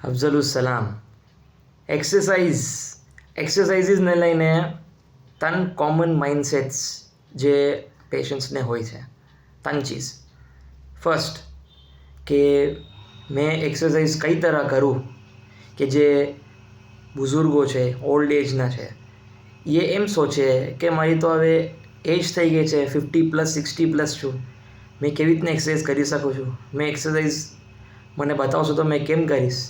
અફઝલુસલામ. એક્સરસાઇઝીસને લઈને 3 કોમન માઇન્ડસેટ્સ જે પેશન્ટ્સને હોય છે. 3 ચીજ. ફર્સ્ટ કે મેં એક્સરસાઇઝ કઈ तरह કરું કે જે બુઝુર્ગો છે, ઓલ્ડ એજના છે, એ એમ સોચે કે મારી તો હવે એજ થઈ ગઈ છે, 50+, 60+ છું, મેં કેવી રીતના એક્સરસાઇઝ કરી શકું છું, મેં એક્સરસાઇઝ મને બતાવશો તો મેં કેમ કરીશ.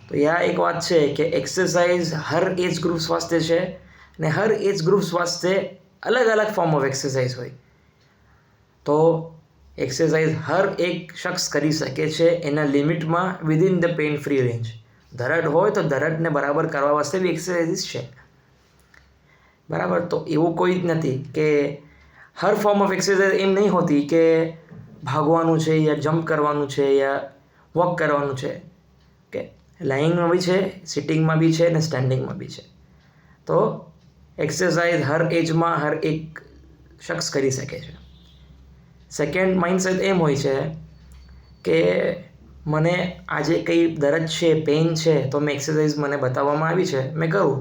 તો આ એક વાત છે કે એક્સરસાઇઝ હર એજ ગ્રુપ્સ વાસ્તે છે ને હર એજ ગ્રુપ્સ વાસ્તે અલગ અલગ ફોર્મ ઓફ એક્સરસાઇઝ હોય. તો એક્સરસાઇઝ હર એક શખ્સ કરી શકે છે એના લિમિટમાં, within the pain free range. દરદ હોય તો દરદને બરાબર કરવા વાસ્તે બી એક્સરસાઇઝ છે. બરાબર. તો એવું કોઈ જ નથી કે હર ફોર્મ ઓફ એક્સરસાઇઝ એમ નહીં હોતી કે ભાગવાનું છે યા જમ્પ કરવાનું છે યા વોક કરવાનું છે. કે લાઇંગમાં બી છે, સિટિંગમાં બી છે અને સ્ટેન્ડિંગમાં બી છે. તો એક્સરસાઇઝ હર એજમાં હર એક શખ્સ કરી શકે છે. સેકન્ડ માઇન્ડસેટ એમ હોય છે કે મને આજે કંઈ દર્દ છે, પેઇન છે, તો મેં એક્સરસાઇઝ મને બતાવવામાં આવી છે, મેં કરું.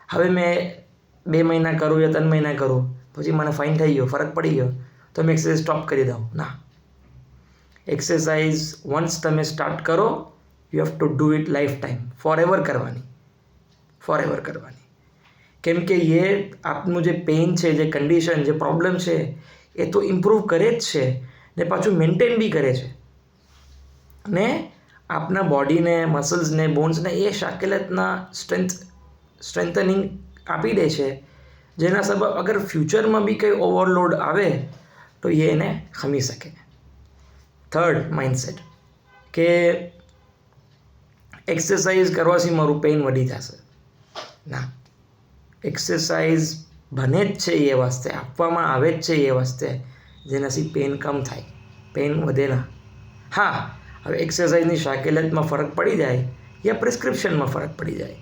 હવે મેં 2 મહિના કરું યા 3 મહિના કરું, પછી મને ફાઇન થઈ ગયો, ફરક પડી ગયો, તો મેં એક્સરસાઇઝ સ્ટોપ કરી દઉં. ના. એક્સરસાઇઝ વન્સ તમે સ્ટાર્ટ કરો, you have to do it lifetime, forever કરવાની. કેમ કે એ આપનું જે પેઇન છે, જે કન્ડિશન, જે પ્રોબ્લેમ છે, એ તો ઇમ્પ્રૂવ કરે જ છે ને પાછું મેન્ટેન બી કરે છે. ને આપના બોડીને, મસલ્સને, બોન્સને એ શાકેલતના સ્ટ્રેન્થનિંગ આપી દે છે, જેના સબબ અગર ફ્યુચરમાં બી કંઈ ઓવરલોડ આવે તો એ એને ખમી શકે. થર્ડ માઇન્ડસેટ કે એક્સરસાઇઝ કરવાથી મારું પેઇન વધી જશે. ના. એક્સરસાઇઝ બને જ છે એ વાસ્તે, આપવામાં આવે જ છે એ વાસ્તે જેનાથી પેઇન કમ થાય, પેઇન વધે ના. હા, હવે એક્સરસાઇઝની શાકેલતમાં ફરક પડી જાય યા પ્રિસ્ક્રિપ્શનમાં ફરક પડી જાય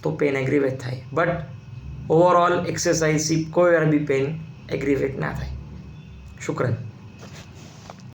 તો પેઇન એગ્રીવેટ થાય. બટ ઓવરઓલ એક્સરસાઇઝથી કોઈ વાર બી પેઇન એગ્રીવેટ ના થાય. શુક્રન.